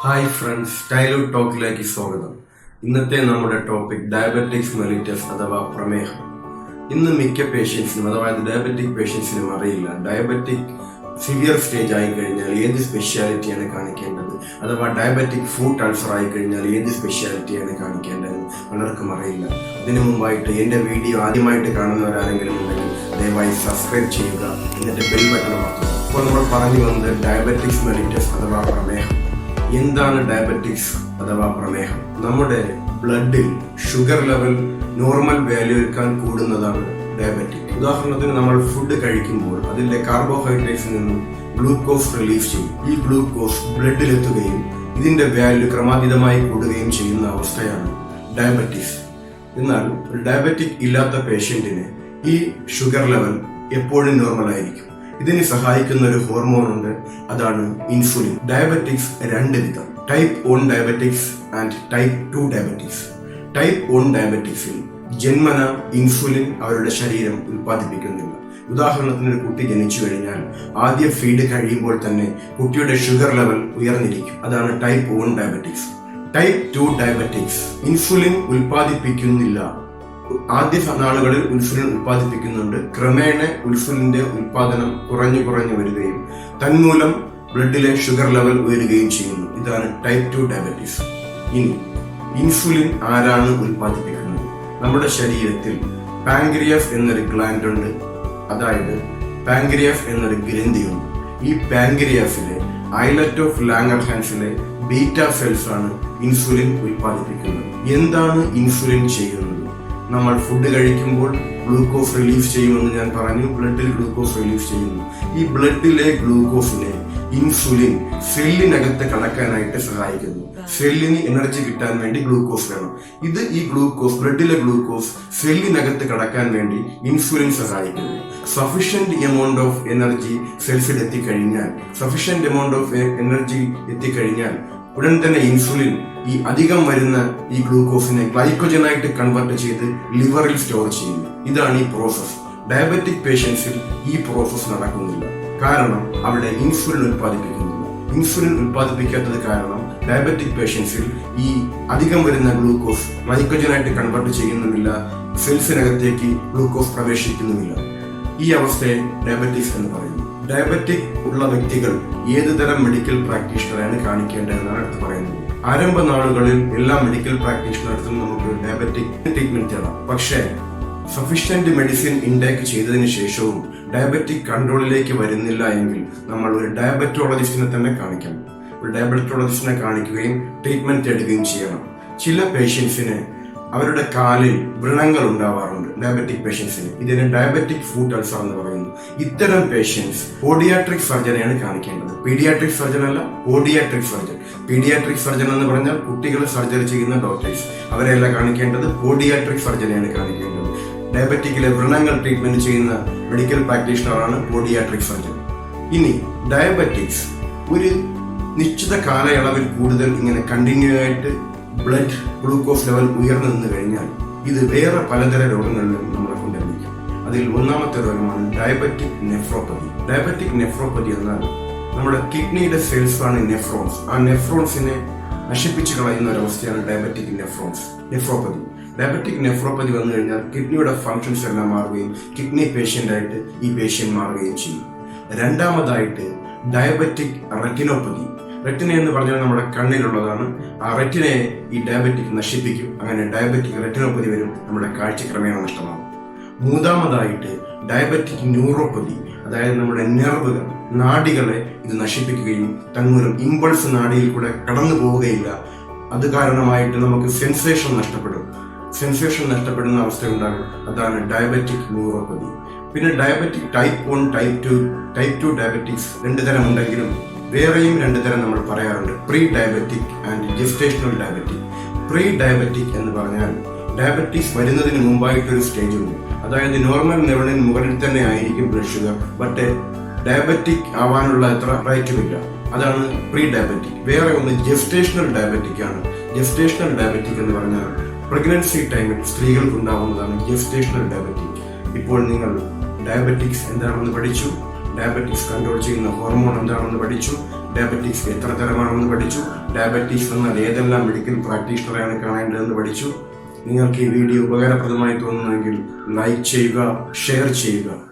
Hi friends, childhood ടോക്കിലേക്ക് സ്വാഗതം. ഇന്നത്തെ നമ്മുടെ ടോപ്പിക് ഡയബറ്റിക്സ് മെലിറ്റസ് അഥവാ പ്രമേഹം. ഇന്ന് മിക്ക പേഷ്യൻസിനും അഥവാ ഡയബറ്റിക് പേഷ്യൻസിനും അറിയില്ല ഡയബറ്റിക് സിവിയർ സ്റ്റേജ് ആയി കഴിഞ്ഞാൽ ഏത് സ്പെഷ്യാലിറ്റിയാണ് കാണിക്കേണ്ടത്, അഥവാ ഡയബറ്റിക് ഫുഡ് അൾസർ ആയി കഴിഞ്ഞാൽ ഏത് സ്പെഷ്യാലിറ്റിയാണ് കാണിക്കേണ്ടത് പലർക്കും അറിയില്ല. അതിനു മുമ്പായിട്ട് എൻ്റെ വീഡിയോ ആദ്യമായിട്ട് കാണുന്നവരാരെങ്കിലും ഉണ്ടെങ്കിൽ ദയവായി സബ്സ്ക്രൈബ് ചെയ്യുക, എന്നിട്ട് ബെൽ ബട്ടൺ അമർത്തുക. ഇപ്പോൾ നമ്മൾ പറഞ്ഞു വന്നത് ഡയബറ്റിക്സ് മെലിറ്റസ് അഥവാ പ്രമേഹം. എന്താണ് ഡയബറ്റിക്സ് അഥവാ പ്രമേഹം? നമ്മുടെ ബ്ലഡിൽ ഷുഗർ ലെവൽ നോർമൽ വാല്യൂക്കാൻ കൂടുന്നതാണ് ഡയബറ്റിക്. ഉദാഹരണത്തിന് നമ്മൾ ഫുഡ് കഴിക്കുമ്പോൾ അതിലെ കാർബോഹൈഡ്രേറ്റ്സിൽ നിന്നും ഗ്ലൂക്കോസ് റിലീഫ് ചെയ്യും. ഈ ഗ്ലൂക്കോസ് ബ്ലഡിലെത്തുകയും ഇതിന്റെ വാല്യൂ ക്രമാതീതമായി കൂടുകയും ചെയ്യുന്ന അവസ്ഥയാണ് ഡയബറ്റിക്സ്. എന്നാൽ ഒരു ഡയബറ്റിക് ഇല്ലാത്ത പേഷ്യന്റിന് ഈ ഷുഗർ ലെവൽ എപ്പോഴും നോർമൽ ആയിരിക്കും. ഇതിന് സഹായിക്കുന്ന ഒരു ഹോർമോൺ ഉണ്ട്, അതാണ് ഇൻസുലിൻ. ഡയബറ്റിക്സ് രണ്ട് വിധം: type 1 diabetics and type 2 diabetics. Type 1 ഡയബറ്റിക്സിൽ ജന്മന ഇൻസുലിൻ അവരുടെ ശരീരം ഉൽപ്പാദിപ്പിക്കുന്നില്ല. ഉദാഹരണത്തിന് ഒരു കുട്ടി ജനിച്ചു കഴിഞ്ഞാൽ ആദ്യ ഫീഡ് കഴിയുമ്പോൾ തന്നെ കുട്ടിയുടെ ഷുഗർ ലെവൽ ഉയർന്നിരിക്കും. അതാണ് type 1 diabetics. Type 2 diabetics insulin ഉൽപ്പാദിപ്പിക്കുന്നില്ല. ആദ്യ നാളുകളിൽ ഇൻസുലിൻ ഉൽപ്പാദിപ്പിക്കുന്നുണ്ട്, ക്രമേണ ഇൻസുലിന്റെ ഉൽപാദനം കുറഞ്ഞു വരികയും തന്മൂലം ബ്ലഡിലെ ഷുഗർ ലെവൽ ഉയരുകയും ചെയ്യുന്നു. ഇതാണ് ടൈപ്പ് 2 ഡയബറ്റീസ്. ഇനി ഇൻസുലിൻ ആരാണ് ഉൽപ്പാദിപ്പിക്കുന്നത്? നമ്മുടെ ശരീരത്തിൽ പാൻക്രിയാസ് എന്നൊരു ഗ്ലാൻഡ് ഉണ്ട്, അതായത് പാൻക്രിയാസ് എന്നൊരു ഗ്രന്ഥിയുണ്ട്. ഈ പാൻക്രിയാസിലെ ഐലറ്റ് ഓഫ് ലാംഗർഹാൻസിലെ ബീറ്റ സെൽസ് ആണ് ഇൻസുലിൻ ഉൽപ്പാദിപ്പിക്കുന്നത്. എന്താണ് ഇൻസുലിൻ ചെയ്യുന്നത്? നമ്മൾ ഫുഡ് കഴിക്കുമ്പോൾ ഗ്ലൂക്കോസ് റിലീഫ് ചെയ്യുമെന്ന് ഞാൻ പറഞ്ഞു. ബ്ലഡിൽ ഗ്ലൂക്കോസ് റിലീഫ് ചെയ്യുന്നു. ഈ ബ്ലഡിലെ ഗ്ലൂക്കോസിനെ ഇൻസുലിൻ സെല്ലിനകത്ത് കടക്കാനായിട്ട് സഹായിക്കുന്നു. സെല്ലിന് എനർജി കിട്ടാൻ വേണ്ടി ഗ്ലൂക്കോസ് വേണം. ഈ ഗ്ലൂക്കോസ്, ബ്ലഡിലെ ഗ്ലൂക്കോസ് സെല്ലിനകത്ത് കടക്കാൻ വേണ്ടി ഇൻസുലിൻ സഹായിക്കുന്നു. സഫിഷ്യന്റ് എമൗണ്ട് ഓഫ് എനർജി സെൽസിൽ എത്തിക്കഴിഞ്ഞാൽ ഉടൻ തന്നെ ഇൻസുലിൻ ഈ അധികം വരുന്ന ഈ ഗ്ലൂക്കോസിനെ ഗ്ലൈക്കോജനായിട്ട് കൺവേർട്ട് ചെയ്ത് ലിവറിൽ സ്റ്റോർ ചെയ്യുന്നു. ഇതാണ് ഈ പ്രോസസ്. ഡയബറ്റിക് പേഷ്യൻസിൽ ഈ പ്രോസസ് നടക്കുന്നില്ല, കാരണം അവിടെ ഇൻസുലിൻ ഉൽപ്പാദിപ്പിക്കുന്നില്ല. ഇൻസുലിൻ ഉൽപ്പാദിപ്പിക്കാത്തത് കാരണം ഡയബറ്റിക് പേഷ്യൻസിൽ ഈ അധികം വരുന്ന ഗ്ലൂക്കോസ് ഗ്ലൈക്കോജനായിട്ട് കൺവേർട്ട് ചെയ്യുന്നുമില്ല, സെൽസിനകത്തേക്ക് ഗ്ലൂക്കോസ് പ്രവേശിക്കുന്നുമില്ല. ഈ അവസ്ഥയെ ഡയബറ്റിക്സ് എന്ന് പറയുന്നു. ഡയബറ്റിക് ഉള്ള വ്യക്തികൾ ഏതുതരം മെഡിക്കൽ പ്രാക്ടീഷണറാണ് കാണിക്കേണ്ടതെന്നാണ് അടുത്ത് പറയുന്നത്. ആരംഭ നാളുകളിൽ എല്ലാ മെഡിക്കൽ പ്രാക്ടീഷണർക്കും നമുക്ക് ഡയബറ്റിക് ട്രീറ്റ്മെന്റ് തരാം. പക്ഷേ സഫീഷ്യന്റ് മെഡിസിൻ ഇൻടേക്ക് ചെയ്തതിനു ശേഷവും ഡയബറ്റിക് കൺട്രോളിലേക്ക് വരുന്നില്ല എങ്കിൽ നമ്മൾ ഒരു ഡയബറ്റോളജിസ്റ്റിനെ തന്നെ കാണിക്കണം. ഒരു ഡയബറ്റോളജിസ്റ്റിനെ കാണിക്കുകയും ട്രീറ്റ്മെന്റ് എടുക്കുകയും ചെയ്യണം. ചില പേഷ്യൻസിന് അവരുടെ കാലിൽ വ്രണങ്ങൾ ഉണ്ടാവാറുണ്ട്. ഡയബറ്റിക് പേഷ്യൻസിന് ഇതിന് ഡയബറ്റിക് ഫുഡ് അൾസർ എന്ന് പറയുന്നു. ഇത്തരം പേഷ്യൻസ് പോഡിയാട്രിക് സർജനെയാണ് കാണിക്കേണ്ടത്. പീഡിയാട്രിക് സർജൻ അല്ല, പോഡിയാട്രിക് സർജൻ. പീഡിയാട്രിക് സർജൻ എന്ന് പറഞ്ഞാൽ കുട്ടികൾ സർജറി ചെയ്യുന്ന ഡോക്ടേഴ്സ്, അവരെയല്ല കാണിക്കേണ്ടത്, പോഡിയാട്രിക് സർജനെയാണ് കാണിക്കേണ്ടത്. ഡയബറ്റിക്കിലെ വ്രണങ്ങൾ ട്രീറ്റ്മെന്റ് ചെയ്യുന്ന മെഡിക്കൽ പ്രാക്ടീഷണറാണ് പോഡിയാട്രിക് സർജൻ. ഇനി ഡയബറ്റിക്സ് ഒരു നിശ്ചിത കാലയളവിൽ കൂടുതൽ ഇങ്ങനെ കണ്ടിന്യൂ ആയിട്ട് ബ്ലഡ് ഗ്ലൂക്കോസ് ലെവൽ ഉയർന്നു നിന്ന് കഴിഞ്ഞാൽ ഇത് വേറെ പലതര രോഗങ്ങളിലും നമ്മളെ കൊണ്ടെത്തിക്കും. അതിൽ ഒന്നാമത്തെ രോഗമാണ് ഡയബറ്റിക് നെഫ്രോപ്പതി. ഡയബറ്റിക് നെഫ്രോപ്പതി എന്നാൽ നമ്മുടെ കിഡ്നിയുടെ സെൽസ് ആണ് നെഫ്രോൺസ്. ആ നെഫ്രോൺസിനെ നശിപ്പിച്ചു കളയുന്ന ഒരവസ്ഥയാണ് ഡയബറ്റിക് നെഫ്രോപ്പതി. ഡയബറ്റിക് നെഫ്രോപ്പതി വന്നു കഴിഞ്ഞാൽ കിഡ്നിയുടെ ഫങ്ഷൻസ് എല്ലാം മാറുകയും കിഡ്നി പേഷ്യന്റ് ആയിട്ട് ഈ പേഷ്യന്റ് മാറുകയും ചെയ്യും. രണ്ടാമതായിട്ട് ഡയബറ്റിക് റെറ്റിനോപ്പതി. റെറ്റിന എന്ന് പറഞ്ഞാൽ നമ്മുടെ കണ്ണിലുള്ളതാണ്. ആ റെറ്റിനയെ ഈ ഡയബറ്റിക് നശിപ്പിക്കും. അങ്ങനെ ഡയബറ്റിക് റെറ്റിനോപ്പതി വരും, നമ്മുടെ കാഴ്ച ക്രമേണ നഷ്ടമാകും. മൂന്നാമതായിട്ട് ഡയബറ്റിക് ന്യൂറോപ്പതി, അതായത് നമ്മുടെ നെർവുകൾ, നാഡികളെ ഇത് നശിപ്പിക്കുകയും തന്മൂലം ഇമ്പൾസ് നാഡിയിൽ കൂടെ കടന്നു പോവുകയില്ല. അത് കാരണമായിട്ട് നമുക്ക് സെൻസേഷൻ നഷ്ടപ്പെടുന്ന അവസ്ഥയുണ്ടാകും. അതാണ് ഡയബറ്റിക് ന്യൂറോപ്പതി. പിന്നെ ഡയബറ്റിക് ടൈപ്പ് 1, ടൈപ്പ് 2 ഡയബറ്റിക്സ് രണ്ട് തരം ഉണ്ടെങ്കിലും വേറെയും രണ്ട് തരം നമ്മൾ പറയാറുണ്ട്: pre diabetic and gestational diabetic. Pre diabetic എന്ന് പറഞ്ഞാൽ ഡയബറ്റീസ് വരുന്നതിന് മുമ്പായിട്ടൊരു സ്റ്റേജ് ഉണ്ട്. അതായത് നോർമൽ ലെവലിന് മുകളിൽ തന്നെ ആയിരിക്കും ബ്ലഡ് ഷുഗർ, ബട്ട് ഡയബറ്റിക് ആവാനുള്ള അത്ര റൈറ്റുമില്ല. അതാണ് പ്രീ ഡയബറ്റിക്. വേറെ ഒന്ന് ജെസ്റ്റേഷണൽ ഡയബറ്റിക് ആണ്. ജെസ്റ്റേഷണൽ ഡയബറ്റിക് എന്ന് പറഞ്ഞാൽ പ്രഗ്നൻസി ടൈമിൽ സ്ത്രീകൾക്ക് ഉണ്ടാവുന്നതാണ് ജെസ്റ്റേഷണൽ ഡയബറ്റിക്. ഇപ്പോൾ നിങ്ങൾ ഡയബറ്റിക്സ് എന്താണെന്ന് പഠിച്ചു, ഡയബറ്റിക്സ് കൺട്രോൾ ചെയ്യുന്ന ഹോർമോൺ എന്താണെന്ന് പഠിച്ചു. ഡയബറ്റിക്സ് എത്ര തരമാണെന്ന് പഠിച്ചു. ഡയബറ്റിക്സ് എന്നാൽ ഏതെല്ലാം മെഡിക്കൽ പ്രാക്ടീഷണറെയാണ് കാണേണ്ടതെന്ന് പഠിച്ചു. നിങ്ങൾക്ക് ഈ വീഡിയോ ഉപകാരപ്രദമായി തോന്നുന്നുവെങ്കിൽ ലൈക്ക് ചെയ്യുക, ഷെയർ ചെയ്യുക.